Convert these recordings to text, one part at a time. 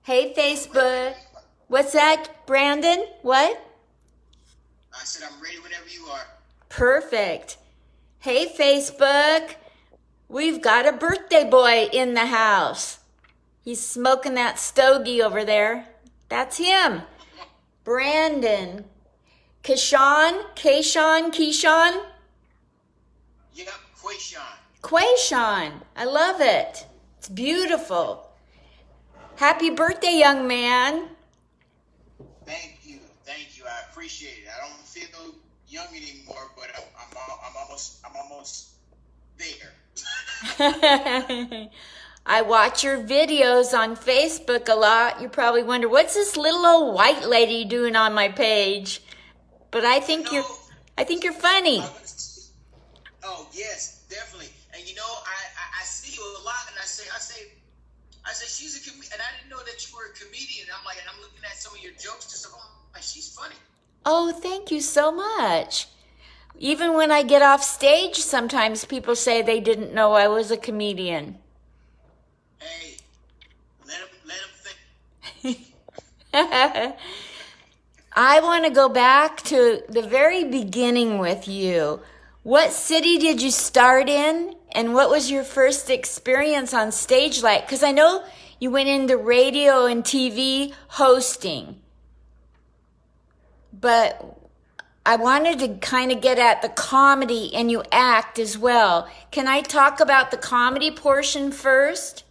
Hey, Facebook. What's that, Brandon? What? I said I'm ready whenever you are. Perfect. Hey, Facebook. We've got a birthday boy in the house. He's smoking that stogie over there. That's him. Brandon. Queshawn? Yep, Queshawn. Queshawn. I love it. It's beautiful. Happy birthday, young man. Thank you. I appreciate it. I don't feel young anymore, but I'm almost there. I watch your videos on Facebook a lot. You probably wonder, what's this little old white lady doing on my page? But I think you're funny. Oh yes, definitely. And I see you a lot, and I say she's a comedian, and I didn't know that you were a comedian. I'm looking at some of your jokes, just like, oh my, she's funny. Oh, thank you so much. Even when I get off stage, sometimes people say they didn't know I was a comedian. Hey, let them think. I want to go back to the very beginning with you. What city did you start in? And what was your first experience on stage like? Because I know you went into radio and TV hosting. But I wanted to kind of get at the comedy, and you act as well. Can I talk about the comedy portion first?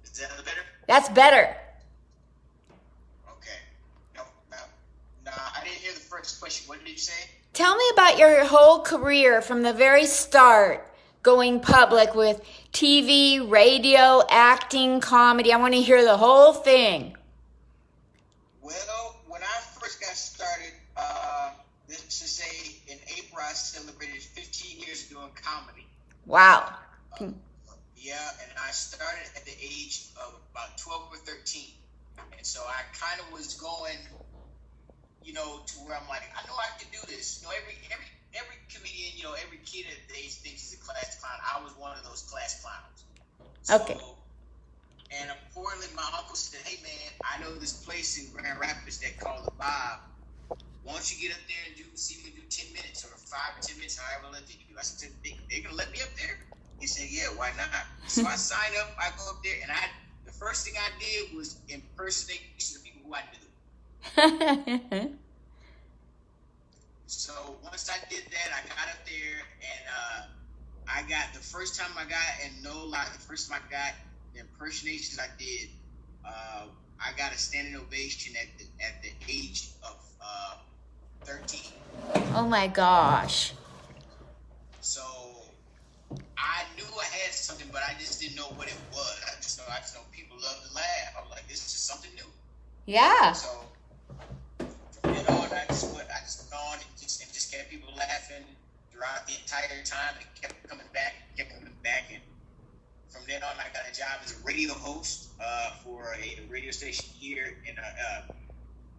Is that better? That's better. Okay. No, I didn't hear the first question. What did you say? Tell me about your whole career from the very start, going public with TV, radio, acting, comedy. I want to hear the whole thing. Well, when I first got started, let's just say in April, I celebrated 15 years doing comedy. Wow. Yeah, and I started at the age of about 12 or 13. And so I kind of was going, to where I'm like, I know I can do this. Every comedian, every kid at the age thinks he's a class clown. I was one of those class clowns. Okay. And importantly, my uncle said, hey, man, I know this place in Grand Rapids that called the Bob. Why don't you get up there and see me do 10 minutes or 5 or 10 minutes, however long they do. I said, they're going to let me up there? He said, yeah, why not? So I signed up, I go up there, and the first thing I did was impersonation of people who I knew. So once I did that, I got up there, and I got, the first time I got, and no lie, the first time I got the impersonations I did, I got a standing ovation at the age of 13. Oh my gosh. So I knew I had something, but I just didn't know what it was. I just know people love to laugh. I was like, this is just something new. Yeah. So from then on, I just went on and just kept people laughing throughout the entire time. It kept coming back. And from then on, I got a job as a radio host for a radio station here in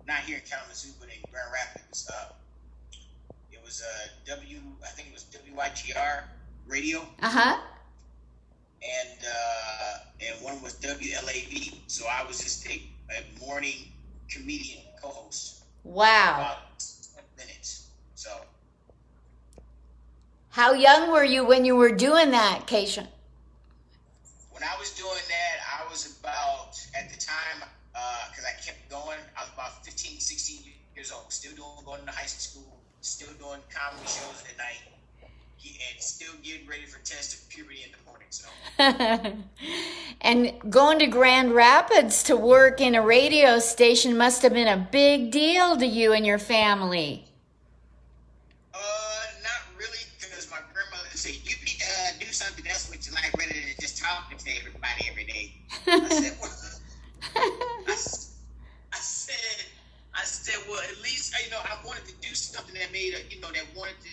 not here in Kalamazoo, but in Grand Rapids. It was I think it was WIGR radio. Uh-huh. And one was WLAV. So I was just a morning comedian co-host. Wow. About 20 minutes. So. How young were you when you were doing that, Keisha? When I was doing that, I was about, at the time, because I kept going, I was about 15, 16 years old. Going to high school, still doing comedy shows at night, and still getting ready for test of puberty in the morning. So. And going to Grand Rapids to work in a radio station must have been a big deal to you and your family. Not really, because my grandmother said, you need to do something else with your life rather than just talking to everybody every day. I said, well, I said, well, at least, I wanted to do something that made, that wanted to,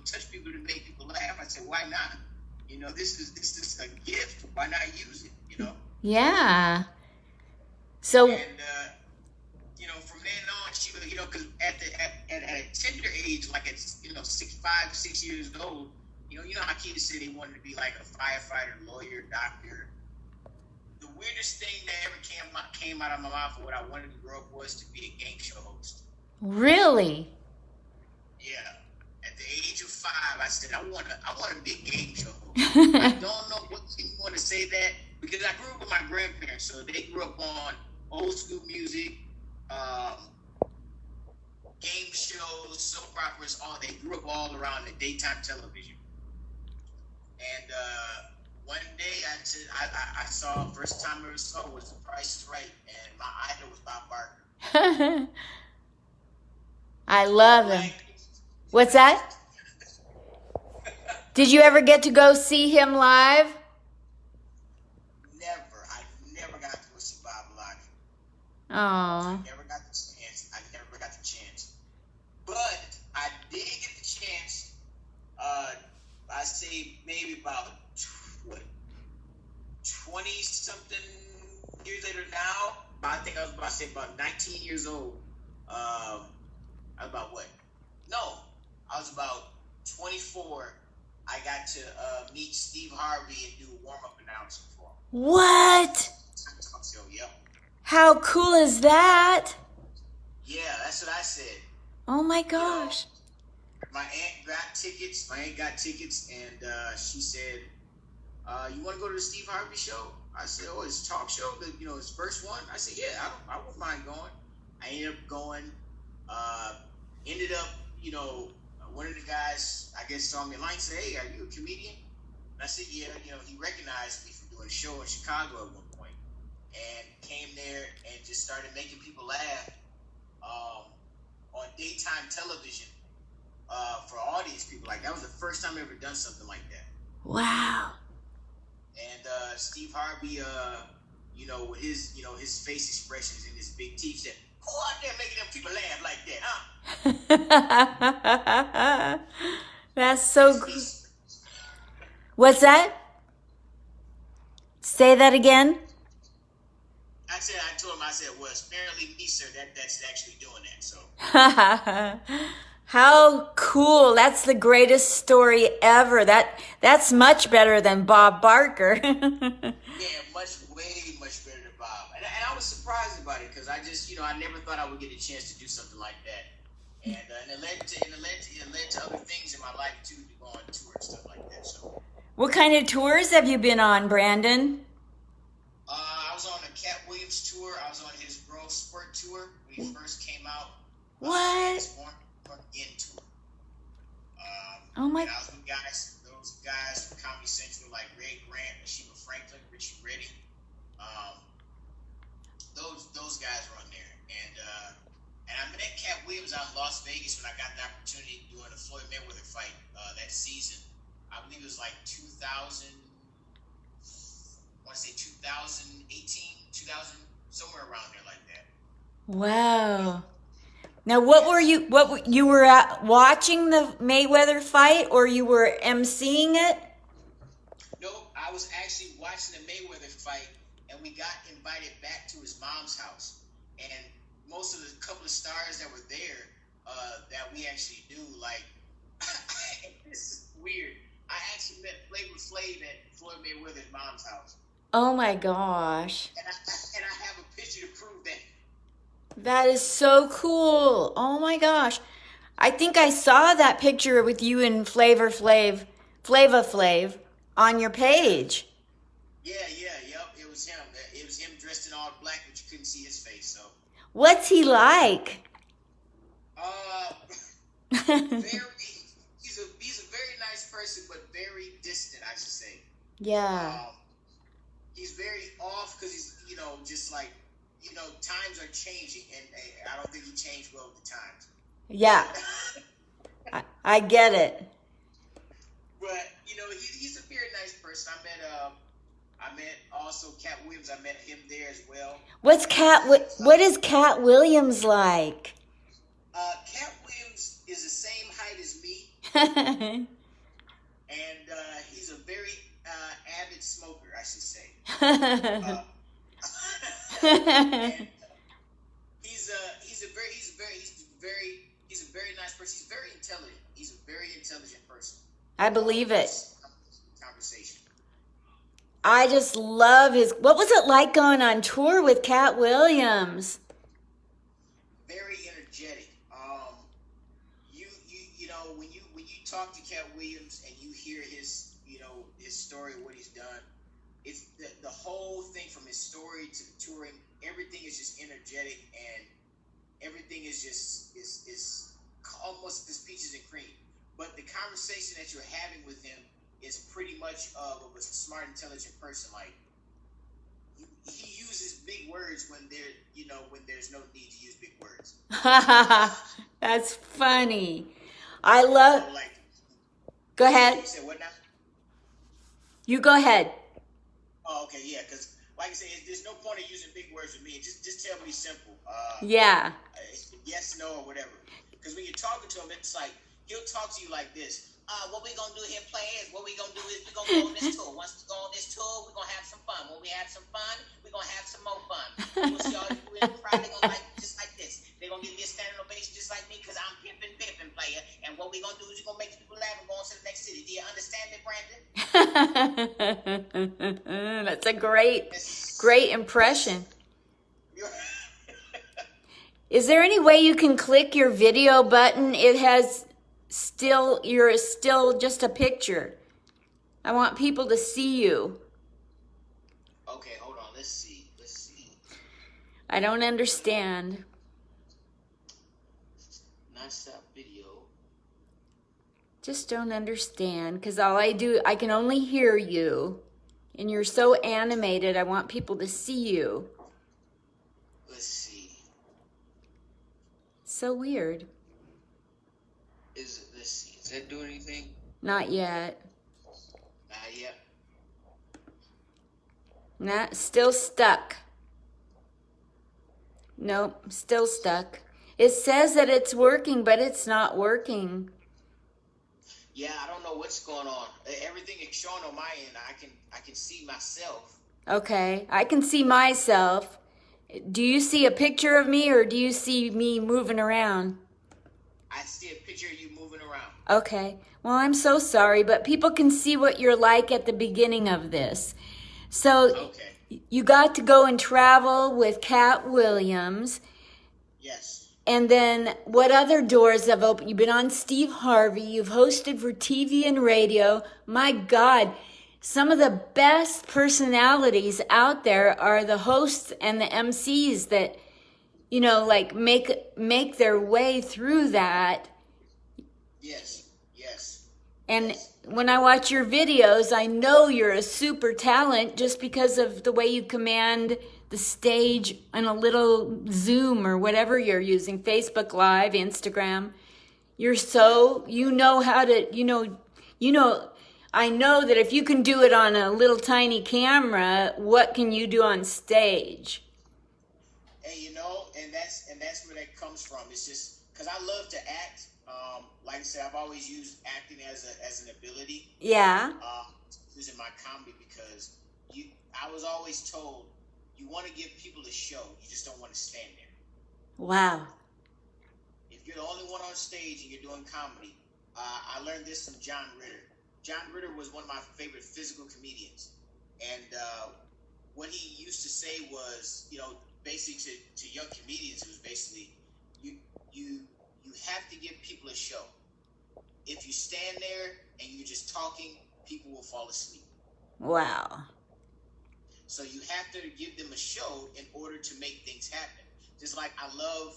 touch people, to make people laugh. I said, why not? This is a gift. Why not use it? Yeah. So. And, from then on, she, because age, like at 6 years old, you know how kids say they wanted to be like a firefighter, lawyer, doctor. The weirdest thing that ever came out of my mouth for what I wanted to grow up was to be a game show host. Really? Yeah. At the age of 5, I said I want to be a game show host. I don't know what you want to say that because I grew up with my grandparents, so they grew up on old school music, game shows, soap operas. They grew up all around the daytime television. And one day I saw, first time I ever saw was The Price is Right, and my idol was Bob Barker. I love him. What's that? Did you ever get to go see him live? Never. I never got to go see Bob live. Oh. I never got the chance. But I did get the chance. I say maybe about 20-something years later now. I think I was about to say about 19 years old. I was about what? No, I was about 24. I got to meet Steve Harvey and do a warm-up announcement for him. What? So, yep. How cool is that? Yeah, that's what I said. Oh my gosh. My aunt got tickets. And she said, "You want to go to the Steve Harvey show?" I said, "Oh, his talk show, his first one." I said, "Yeah, I wouldn't mind going." I ended up going. Ended up, one of the guys, I guess, saw me online and said, "Hey, are you a comedian?" And I said, "Yeah." He recognized me from doing a show in Chicago at one point, and came there and just started making people laugh on daytime television for audience people. Like, that was the first time I ever done something like that. Wow. And Steve Harvey, with his face expressions and his big teeth, said, "Go out there making them people laugh like that, huh?" That's so cool. What's that? Say that again. I told him, "Well, apparently me, sir, that's actually doing that." So. How cool. That's the greatest story ever. That's much better than Bob Barker. Yeah, way much better than Bob. And I was surprised about it because I just, I never thought I would get a chance to do something like that. And it led to other things in my life too, to go on tour and stuff like that. So. What kind of tours have you been on, Brandon? I was on a Cat Williams tour. I was on his Growth Spurt tour when he first came out. What? His Born Again tour. Oh my! And I was with those guys from Comedy Central, like Ray Grant, Sheba Franklin, Richie Reddy. Those guys were on there, and I met Cat Williams out in Las Vegas when I got the opportunity doing the Floyd Mayweather fight that season. I believe it was like 2000. I want to say 2018, 2000, somewhere around there like that. Wow. Now, what were you were at watching the Mayweather fight, or you were emceeing it? No, I was actually watching the Mayweather fight, and we got invited back to his mom's house. And most of the couple of stars that were there, that we actually knew, like, this is weird. I actually met Flavor Flav at Floyd Mayweather's mom's house. Oh my gosh. And I have a picture to prove that. That is so cool. Oh my gosh. I think I saw that picture with you and Flava Flav on your page. Yeah, yep. It was him. It was him dressed in all black, but you couldn't see his face, so. What's he like? He's a very nice person, but very distant, I should say. Yeah. He's very off because he's, just like, times are changing, and I don't think he changed well with the times. Yeah. I get it. But, he's a very nice person. I met also Cat Williams. I met him there as well. What is Cat Williams like? Cat Williams is the same height as me. And he's a very avid smoker, I should say. And he's a a very nice person. He's very intelligent. He's a very intelligent person. I believe it. Conversation. I just love his. What was it like going on tour with Cat Williams? Very energetic. You know when you talk to Cat Williams and you hear his his story, what he's done, it's the whole thing from his story to the touring. Everything is just energetic and everything is just is almost as peaches and cream. But the conversation that you're having with him is pretty much of a smart, intelligent person. Like he uses big words when when there's no need to use big words. That's funny. I love. So, like, go ahead. You said what now? You go ahead. Oh, okay, yeah. Because like I said, there's no point in using big words with me. Just tell me simple. Yeah. Yes, no, or whatever. Because when you're talking to him, it's like he'll talk to you like this. What we gonna do here, players? What we gonna do is we gonna go on this tour. Once we go on this tour, we're gonna have some fun. When we have some fun, we're gonna have some more fun. We'll see all you in the crowd. They're gonna like just like this. They're gonna give me a standing ovation just like me because I'm pimping player. And what we gonna do is we're gonna make people laugh and go on to the next city. Do you understand me, Brandon? That's a great impression. Is there any way you can click your video button? You're still just a picture. I want people to see you. Okay, hold on. Let's see. I don't understand. Non-stop video. Just don't understand, because I can only hear you. And you're so animated, I want people to see you. Let's see. So weird. Let's see. Is that doing anything? Not yet. Not yet. Still stuck. Nope, still stuck. It says that it's working, but it's not working. Yeah, I don't know what's going on. Everything is showing on my end. I can see myself. Okay, I can see myself. Do you see a picture of me, or do you see me moving around? I see a picture of you moving around. Okay. Well, I'm so sorry, but people can see what you're like at the beginning of this. So okay. You got to go and travel with Cat Williams. Yes. And then what other doors have opened? You've been on Steve Harvey. You've hosted for TV and radio. My God, some of the best personalities out there are the hosts and the MCs that, like make their way through that. Yes. And when I watch your videos, I know you're a super talent just because of the way you command the stage on a little Zoom or whatever you're using, Facebook Live, Instagram. You're so, how to, I know that if you can do it on a little tiny camera, what can you do on stage? Hey, and that's where that comes from. It's just because I love to act. Like I said, I've always used acting as an ability. Yeah. Using my comedy because I was always told you want to give people a show, you just don't want to stand there. Wow. If you're the only one on stage and you're doing comedy, I learned this from John Ritter. John Ritter was one of my favorite physical comedians, and what he used to say was, basically to young comedians, it was basically you have to give people a show. If you stand there and you're just talking, people will fall asleep. Wow. So you have to give them a show in order to make things happen. Just like I love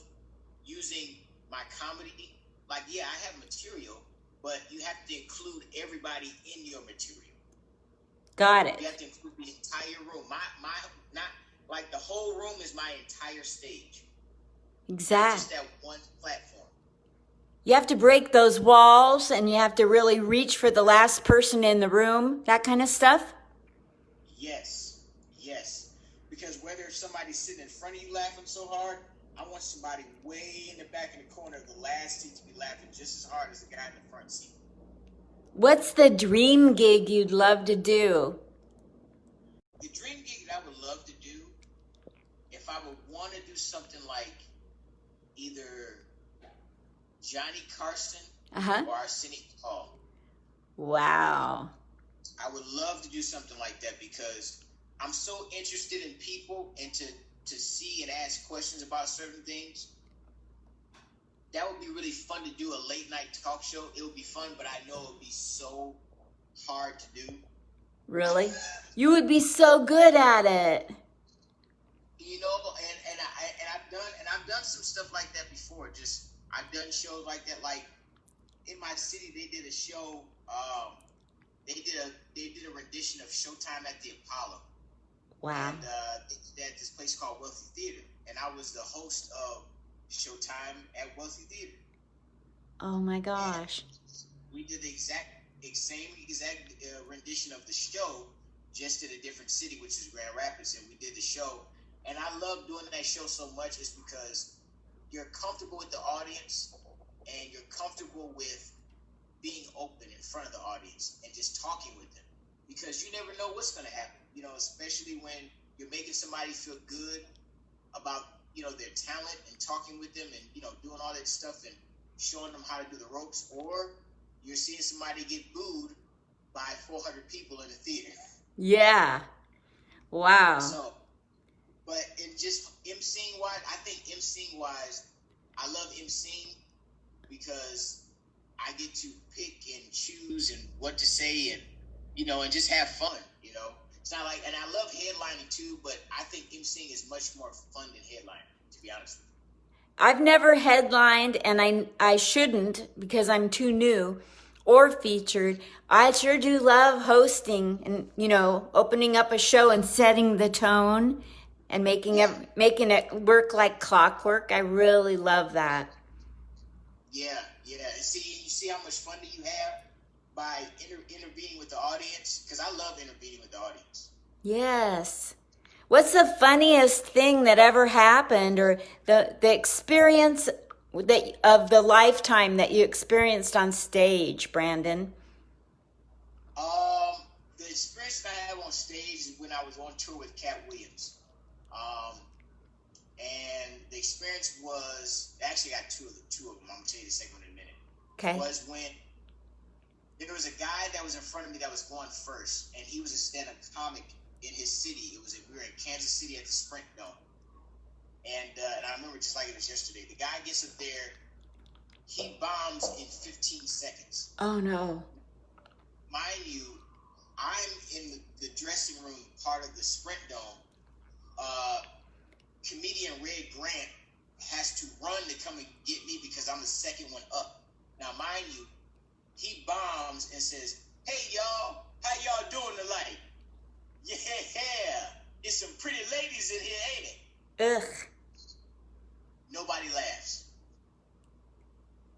using my comedy. Like, yeah, I have material, but you have to include everybody in your material. Got it. You have to include the entire room. Not like the whole room is my entire stage. Exactly. Just that one platform. You have to break those walls, and you have to really reach for the last person in the room, that kind of stuff? Yes. Because whether somebody's sitting in front of you laughing so hard, I want somebody way in the back in the corner of the last seat to be laughing just as hard as the guy in the front seat. What's the dream gig you'd love to do? The dream gig that I would love to do, if I would want to do something like either Johnny Carson Uh-huh. or Arsenio Hall. Wow. I would love to do something like that because I'm so interested in people and to see and ask questions about certain things. That would be really fun to do, a late night talk show. It would be fun, but I know it would be so hard to do. Really? You would be so good at it. You know, and I've done some stuff like that before. Just I've done shows like that. Like in my city, they did a show. They did a rendition of Showtime at the Apollo. Wow. And they had this place called Wealthy Theater, and I was the host of Showtime at Wealthy Theater. Oh my gosh. And we did the same rendition of the show, just in a different city, which is Grand Rapids, and we did the show. And I love doing that show so much is because you're comfortable with the audience and you're comfortable with being open in front of the audience and just talking with them, because you never know what's going to happen, you know, especially when you're making somebody feel good about, you know, their talent and talking with them and, you know, doing all that stuff and showing them how to do the ropes, or you're seeing somebody get booed by 400 people in the theater. Yeah. Wow. So, but in just emceeing wise, I think emceeing wise, I love emceeing because I get to pick and choose and what to say and, you know, and just have fun, you know. It's not like, and I love headlining too, but I think emceeing is much more fun than headlining, to be honest with you. I've never headlined, and I shouldn't because I'm too new, or featured. I sure do love hosting and, you know, opening up a show and setting the tone and making it work like clockwork. I really love that. Yeah. You see how much fun do you have by intervening with the audience? Because I love intervening with the audience. Yes. What's the funniest thing that ever happened, or the experience of the lifetime that you experienced on stage, Brandon? The experience that I had on stage is when I was on tour with Cat Williams. And the experience was, actually I got two of them. I'm gonna tell you the second one in a minute. Okay. Was when there was a guy that was in front of me that was going first, and he was a stand-up comic in his city. We were in Kansas City at the Sprint Dome, and I remember just like it was yesterday. The guy gets up there, he bombs in 15 seconds. Oh no! Mind you, I'm in the dressing room part of the Sprint Dome. Comedian Red Grant has to run to come and get me because I'm the second one up. Now, mind you, he bombs and says, "Hey, y'all, how y'all doing tonight? Yeah, there's some pretty ladies in here, ain't it?" Ugh. Nobody laughs.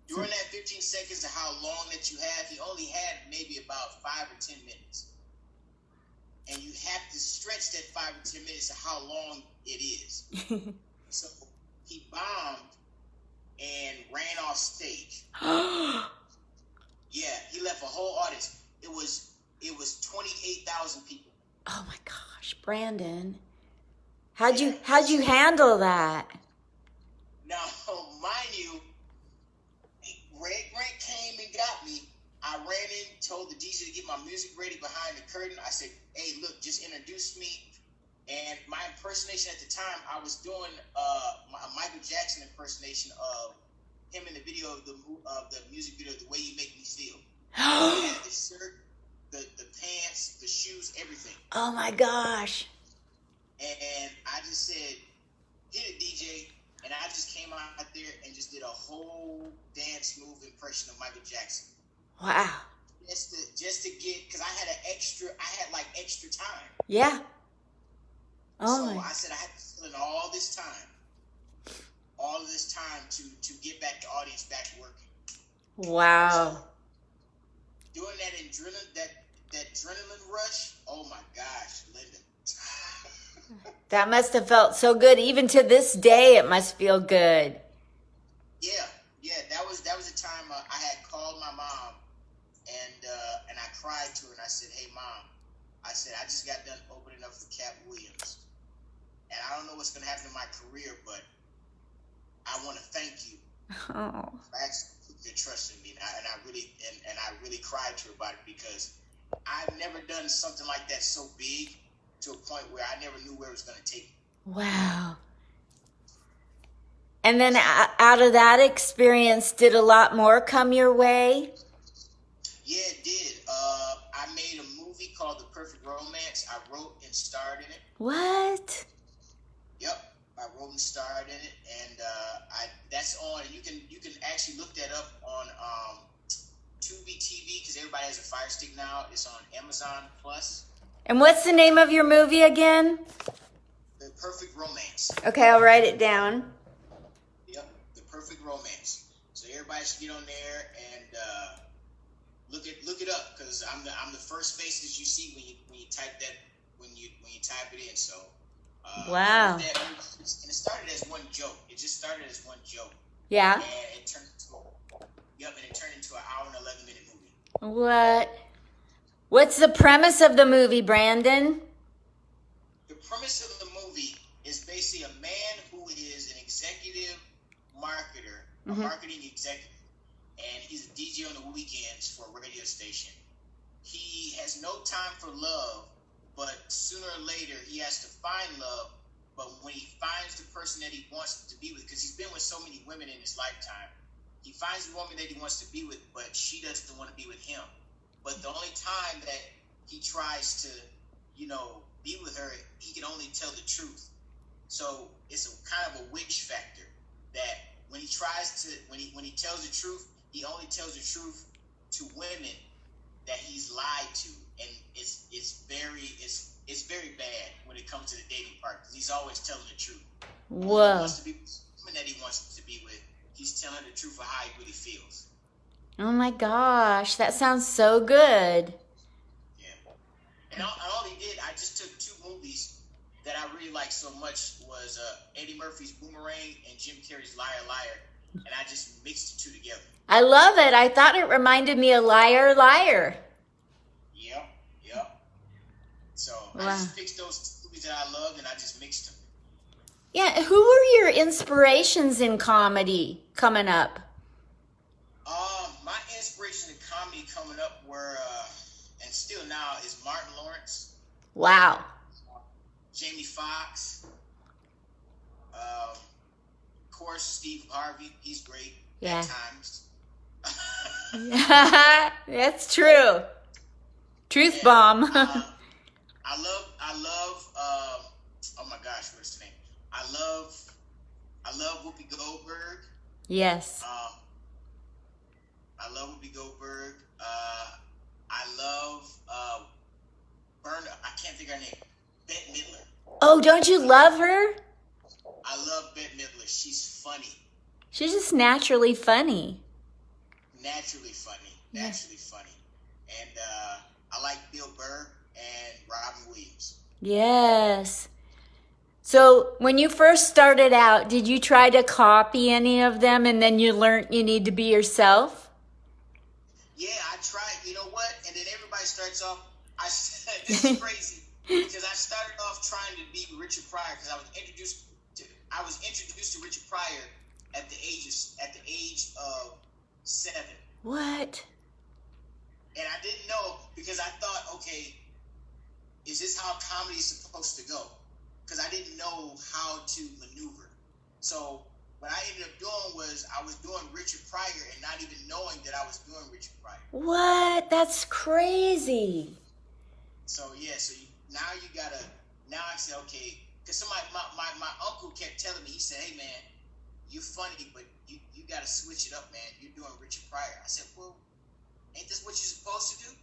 During that 15 seconds of how long that you have, he only had maybe about 5 or 10 minutes. And you have to stretch that 5 or 10 minutes to how long it is. So he bombed and ran off stage. Yeah, he left a whole audience. It was 28,000 people. Oh my gosh, Brandon. How'd you handle that? Now, mind you, Red Grant came and got me. I ran in, told the DJ to get my music ready behind the curtain. I said, "Hey, look, just introduce me." And my impersonation at the time, I was doing a Michael Jackson impersonation of him in the video of the music video, "The Way You Make Me Feel." He had the shirt, the pants, the shoes, everything. Oh my gosh! And I just said, "Hit it, DJ." And I just came out there and just did a whole dance move impression of Michael Jackson. Wow. Just to get, because I had extra time. Yeah. Oh so I said I had to fill in all this time to get back the audience back working. Wow. So, doing that adrenaline rush, oh my gosh, Linda. That must have felt so good. Even to this day, it must feel good. Yeah. That was the time I had called my mom, and I cried to her and I said, "Hey, Mom," I said, "I just got done opening up for Cat Williams, and I don't know what's gonna happen in my career, but I want to thank you good trust in me, and I really cried to her about it because I've never done something like that so big to a point where I never knew where it was going to take me. Wow. And then out of that experience, did a lot more come your way? Yeah, it did. I made a movie called The Perfect Romance. I wrote and starred in it. What? Yep, I wrote and starred in it, and that's on. You can actually look that up on Tubi TV because everybody has a Fire Stick now. It's on Amazon Plus. And what's the name of your movie again? The Perfect Romance. Okay, I'll write it down. Yep, The Perfect Romance. So everybody should get on there and look it up because I'm the first face that you see when you type that when you type it in. So wow. And it started as one joke. It just started as one joke. Yeah. And it turned into an hour and 11-minute movie. What? What's the premise of the movie, Brandon? The premise of the movie is basically a man who is an executive marketer, a marketing executive, and he's a DJ on the weekends for a radio station. He has no time for love, but sooner or later he has to find love. But when he finds the person that he wants to be with, because he's been with so many women in his lifetime, he finds the woman that he wants to be with, but she doesn't want to be with him. But the only time that he tries to, be with her, he can only tell the truth. So it's a kind of a witch factor that when he tells the truth, he only tells the truth to women that he's lied to, and it's very bad when it comes to the dating part because he's always telling the truth. Whoa. When he wants to be with the woman that he wants to be with, he's telling the truth of how he really feels. Oh my gosh, that sounds so good. Yeah. And all he did, I just took two movies that I really liked so much was Eddie Murphy's Boomerang and Jim Carrey's Liar Liar, and I just mixed the two together. I love it. I thought it reminded me of Liar Liar. Yep. So wow. I just fixed those movies that I loved and I just mixed them. Yeah, who were your inspirations in comedy coming up? My inspiration in comedy coming up were, and still now, is Martin Lawrence. Wow. Jamie Foxx. Of course, Steve Harvey. He's great at times. That's true. Truth bomb. I love. Oh my gosh, what's his name? I love Whoopi Goldberg. Yes. I love Whoopi Goldberg. I love I can't think of her name. Bette Midler. Oh, don't you love her? I love Bette Midler. She's funny. She's just naturally funny. Naturally funny. And I like Bill Burr and Robin Williams. Yes. So when you first started out, did you try to copy any of them and then you learned you need to be yourself? Yeah, I tried. You know what? And then everybody starts off. This is crazy because I started off trying to be Richard Pryor because I was introduced to Richard Pryor at the age of 7. What? And I didn't know because I thought, okay, is this how comedy is supposed to go? Because I didn't know how to maneuver. So what I ended up doing was I was doing Richard Pryor and not even knowing that I was doing Richard Pryor. What? That's crazy. So yeah, now I said, okay, because my uncle kept telling me, he said, hey man, you're funny, but you got to switch it up, man. You're doing Richard Pryor. I said, well, ain't this what you're supposed to do?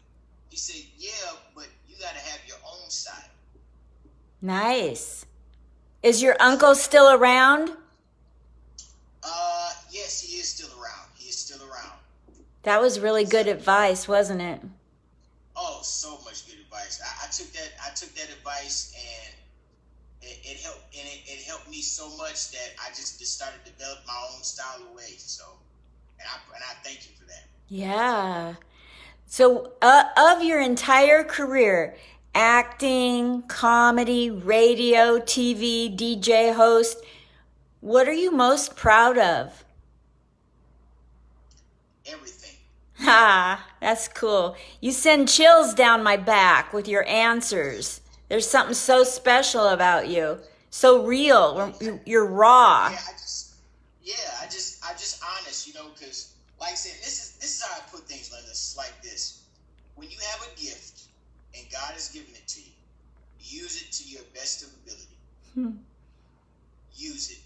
He said, yeah, but you got to have your own style. Nice. Is your uncle still around? Yes, he is still around. That was really good advice, wasn't it? Oh, so much good advice. I took that advice and it helped, and it helped me so much that I just started to develop my own style of ways. So, and I thank you for that. Yeah. So, of your entire career, acting, comedy, radio, TV, DJ, host, what are you most proud of? everything. Ha, that's cool. You send chills down my back with your answers. There's something so special about you. So real. You're raw. I just honest, because like I said, this is how I put things like this. When you have a gift and God has given it to you, use it to your best of ability. Use it,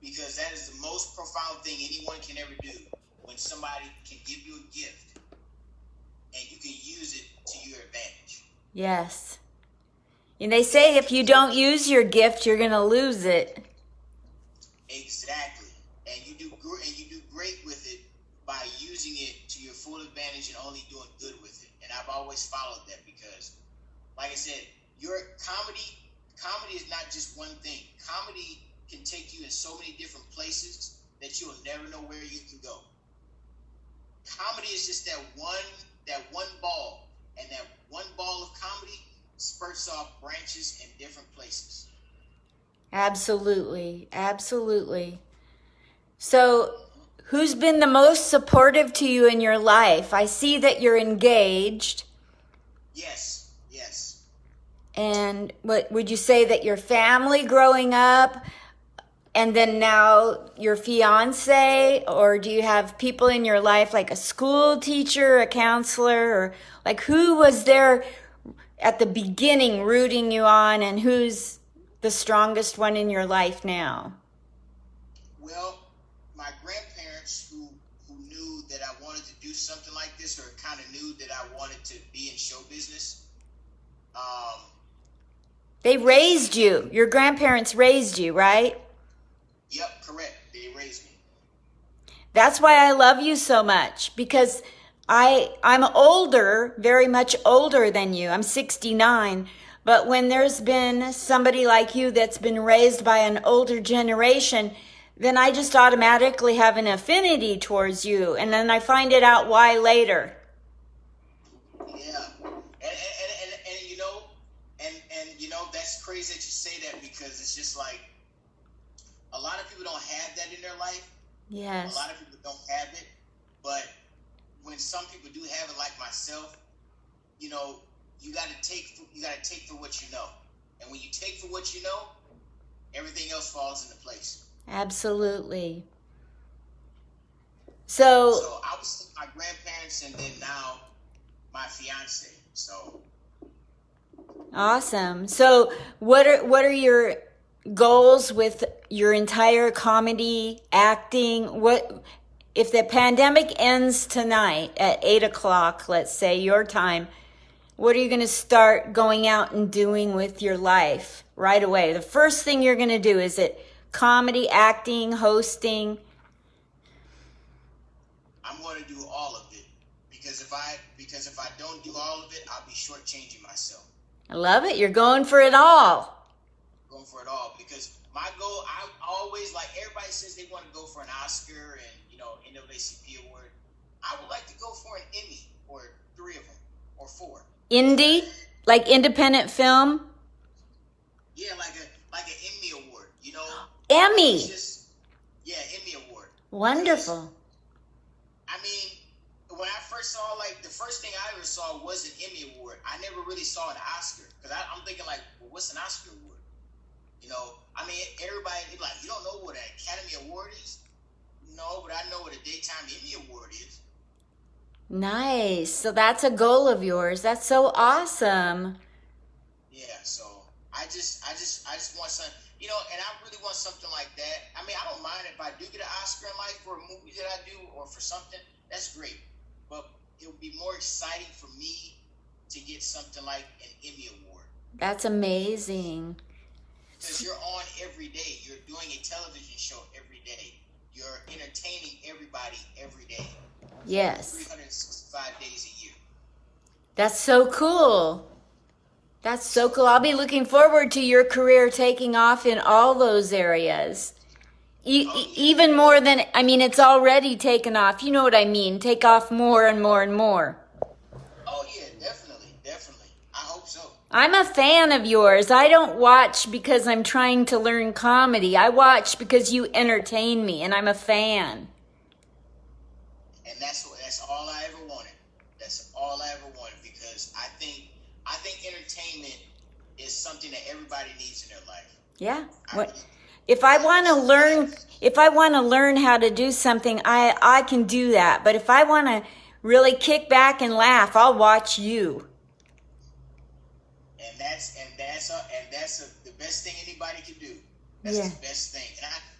because that is the most profound thing anyone can ever do. When somebody can give you a gift and you can use it to your advantage. Yes. And they say if you don't use your gift, you're going to lose it. Exactly. And you do great with it by using it to your full advantage and only doing good with it. And I've always followed that because, like I said, your comedy is not just one thing. Comedy can take you in so many different places that you'll never know where you can go. Comedy is just that one ball, and that one ball of comedy spurts off branches in different places. Absolutely. Absolutely. So, who's been the most supportive to you in your life? I see that you're engaged. Yes. And what would you say that your family growing up and then now your fiance, or do you have people in your life like a school teacher, a counselor, or like who was there at the beginning rooting you on, and who's the strongest one in your life now? Well, my grandparents who knew that I wanted to do something like this, or kind of knew that I wanted to be in show business. They raised you. Your grandparents raised you, right? Yep, correct. They raised me. That's why I love you so much, because I'm older, very much older than you. I'm 69. But when there's been somebody like you that's been raised by an older generation, then I just automatically have an affinity towards you. And then I find it out why later. Yeah. And that's crazy that you say that, because it's just like a lot of people don't have that in their life. Yes. A lot of people don't have it. But when some people do have it, like myself, you got to take for what you know. And when you take for what you know, everything else falls into place. Absolutely. So I was my grandparents, and then now my fiance. So awesome. So what are your goals with your entire comedy acting? What if the pandemic ends tonight at 8:00, let's say your time? What are you going to start going out and doing with your life right away? The first thing you're going to do, is it comedy, acting, hosting? I'm going to do all of it, because if I don't do all of it, I'll be shortchanging myself. I love it. You're going for it all. Going for it all, because my goal, I always, like everybody says they want to go for an Oscar and NAACP award. I would like to go for an Emmy, or 3 of them, or 4. Indie, like independent film. Yeah, like an Emmy award, Emmy. Emmy award. Wonderful. I mean, when I first saw, the first thing I ever saw was an Emmy award. I never really saw an Oscar, because I'm thinking well, what's an Oscar award? I mean, everybody like, you don't know what an Academy Award is? No, but I know what a Daytime Emmy Award is. Nice. So that's a goal of yours. That's so awesome. Yeah. So I just want something, and I really want something like that. I mean, I don't mind if I do get an Oscar in life for a movie that I do or for something. That's great. But it would be more exciting for me to get something like an Emmy Award. That's amazing. Because you're on every day. You're doing a television show every day. You're entertaining everybody every day. Yes. 365 days a year. That's so cool. That's so cool. I'll be looking forward to your career taking off in all those areas. Even more than, it's already taken off. You know what I mean? Take off more and more and more. Oh, yeah, definitely. I hope so. I'm a fan of yours. I don't watch because I'm trying to learn comedy. I watch because you entertain me, and I'm a fan. And that's all I ever wanted. That's all I ever wanted, because I think entertainment is something that everybody needs in their life. Yeah. If I want to learn how to do something, I can do that. But if I want to really kick back and laugh, I'll watch you. And that's the best thing anybody can do. That's the best thing.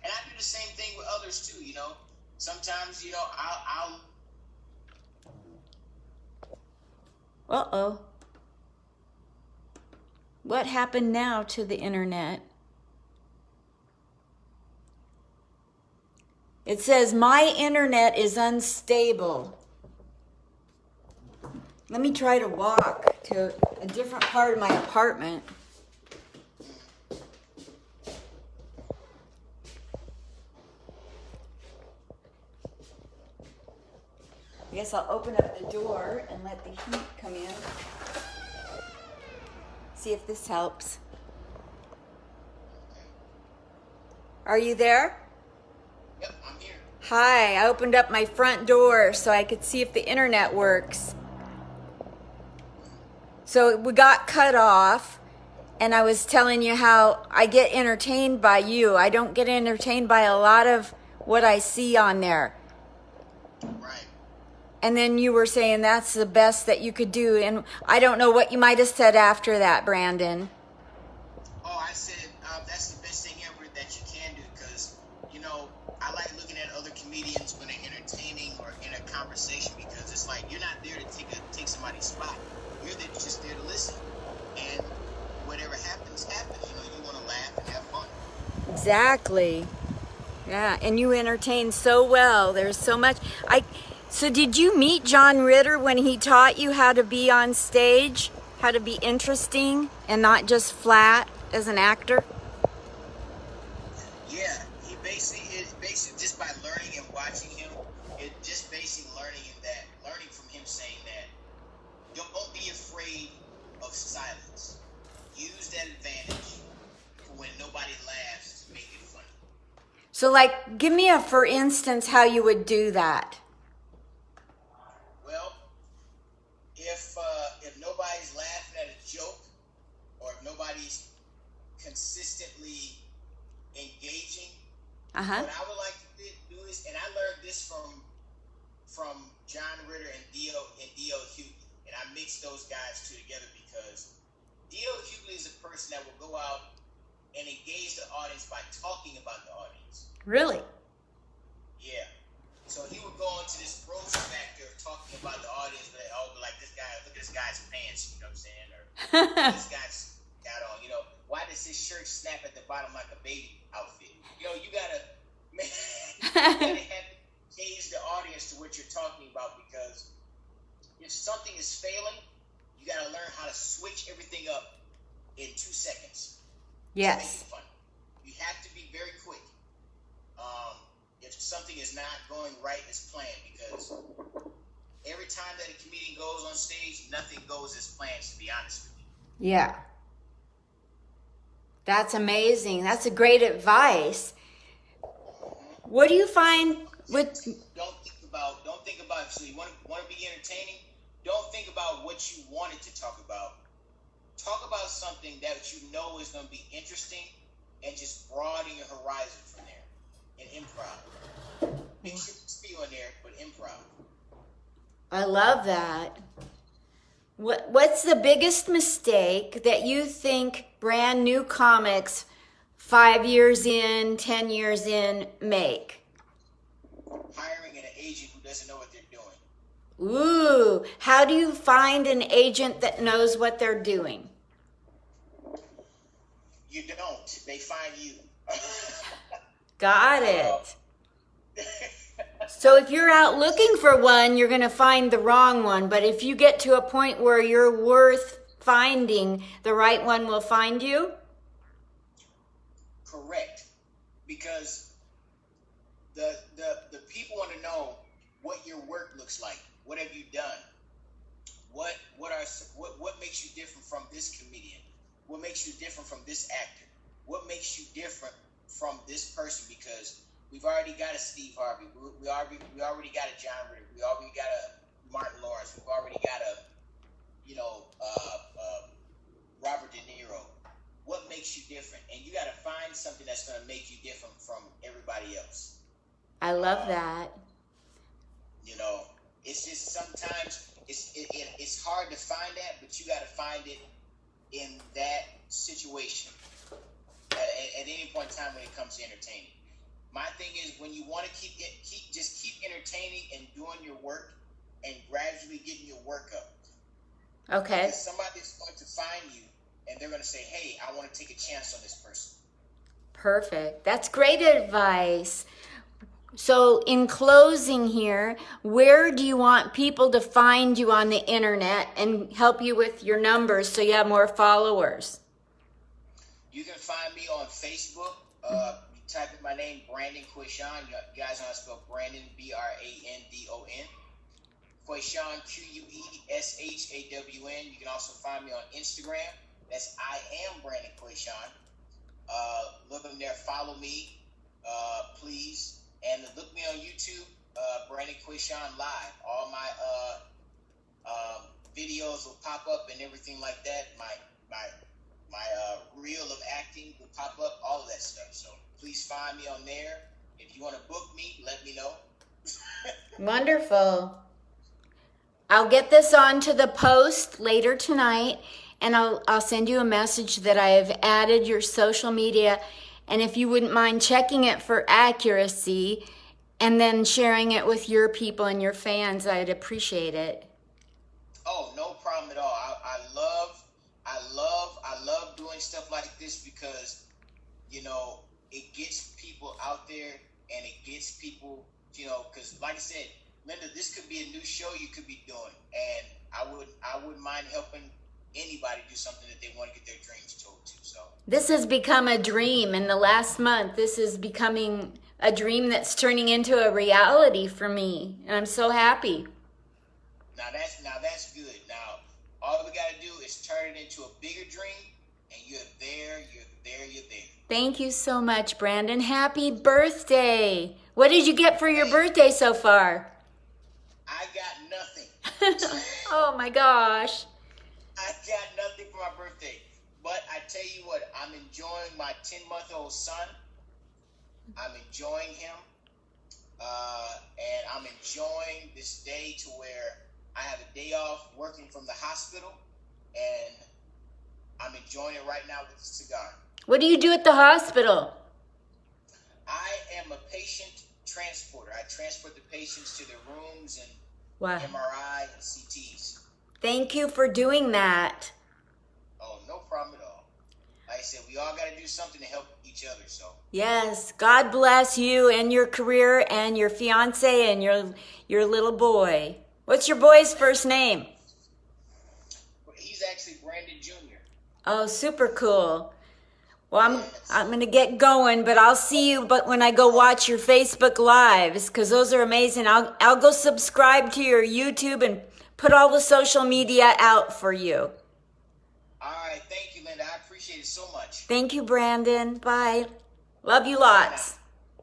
And I do the same thing with others too. You know, sometimes, you know, I'll. Uh-oh. What happened now to the internet? It says my internet is unstable. Let me try to walk to a different part of my apartment. I guess I'll open up the door and let the heat come in. See if this helps. Are you there? Yep, I'm here. Hi, I opened up my front door so I could see if the internet works. So we got cut off, and I was telling you how I get entertained by you. I don't get entertained by a lot of what I see on there. Right. And then you were saying that's the best that you could do. And I don't know what you might have said after that, Brandon. Oh, I said that's the best thing ever that you can do, because, you know, I like looking at other comedians when they're entertaining or in a conversation, because it's like you're not there to take somebody's spot. You're just there to listen. And whatever happens, happens. You know, you want to laugh and have fun. Exactly. Yeah, and you entertain so well. There's so much. So did you meet John Ritter when he taught you how to be on stage, how to be interesting and not just flat as an actor? Yeah, he basically just by learning and watching him, learning from him saying that don't be afraid of silence. Use that advantage for when nobody laughs to make it funny. So like, give me for instance, how you would do that. Well, if nobody's laughing at a joke, or if nobody's consistently engaging, what I would like to do is, and I learned this from John Ritter and D.O. Hughley, and I mixed those guys two together because D.O. Hughley is a person that will go out and engage the audience by talking about the audience. Really? Yeah. So he would go into this roast factor talking about the audience, like this guy, look at this guy's pants, you know what I'm saying? Or this guy's got on, you know, why does his shirt snap at the bottom like a baby outfit? You know, you gotta engage the audience to what you're talking about, because if something is failing, you gotta learn how to switch everything up in 2 seconds. Yes. To make it fun. You have to be very quick. If something is not going right as planned, because every time that a comedian goes on stage, nothing goes as planned, to be honest with you. Yeah. That's amazing. That's a great advice. What do you find with... Don't think about, so you want to be entertaining, don't think about what you wanted to talk about. Talk about something that you know is going to be interesting, and just broaden your horizon from there. And improv. Make sure you be on there, but improv. I love that. What's the biggest mistake that you think brand new comics 5 years in, 10 years in make? Hiring an agent who doesn't know what they're doing. Ooh, how do you find an agent that knows what they're doing? You don't. They find you. Got it. So if you're out looking for one, you're going to find the wrong one. But if you get to a point where you're worth finding, the right one will find you? Correct. Because the people want to know what your work looks like. What have you done? What makes you different from this comedian? What makes you different from this actor? What makes you different from this person? Because we've already got a Steve Harvey. we already got a John Ritter. We already got a Martin Lawrence. We've already got a, Robert De Niro. What makes you different? And you got to find something that's going to make you different from everybody else. I love that. It's just sometimes it's hard to find that, but you got to find it in that situation at any point in time when it comes to entertaining. My thing is, when you want to keep entertaining and doing your work and gradually getting your work up. Okay. Because somebody's going to find you and they're going to say, hey, I want to take a chance on this person. Perfect. That's great advice. So in closing here, where do you want people to find you on the internet and help you with your numbers so you have more followers? You can find me on Facebook. You type in my name, Brandon Queshawn. You guys know how to spell Brandon, Brandon. Queshawn, Queshawn. You can also find me on Instagram. That's I am Brandon Queshawn. Look in there, follow me, please. And look me on YouTube, Brandon Queshawn Live. All my videos will pop up and everything like that. My reel of acting will pop up, all of that stuff. So please find me on there. If you want to book me, let me know. Wonderful. I'll get this onto the post later tonight, and I'll send you a message that I have added your social media. And if you wouldn't mind checking it for accuracy and then sharing it with your people and your fans, I'd appreciate it. Oh, no problem at all. I love doing stuff like this because, it gets people out there and it gets people, because like I said, Linda, this could be a new show you could be doing, and I wouldn't mind helping anybody do something that they want to get their dreams told to. So this has become a dream. In the last month, this is becoming a dream that's turning into a reality for me, and I'm so happy. Now that's good. Now all we got to do is turn it into a bigger dream, and you're there. Thank you so much, Brandon. Happy birthday. What did you get for your birthday so far? I got nothing. Oh my gosh. I got nothing for my birthday. But I tell you what, I'm enjoying my 10-month-old son. I'm enjoying him. And I'm enjoying this day to where I have a day off working from the hospital. And I'm enjoying it right now with the cigar. What do you do at the hospital? I am a patient transporter. I transport the patients to their rooms and Wow. MRI and CTs. Thank you for doing that. Oh, no problem at all. Like I said, we all got to do something to help each other. So Yes, God bless you and your career and your fiance and your little boy. What's your boy's first name? he's actually Brandon Jr. Oh, super cool. Well, I'm going to get going, but I'll see you but when I go watch your Facebook Lives, because those are amazing. I'll go subscribe to your YouTube and put all the social media out for you. All right. Thank you, Linda. I appreciate it so much. Thank you, Brandon. Bye. Love you lots.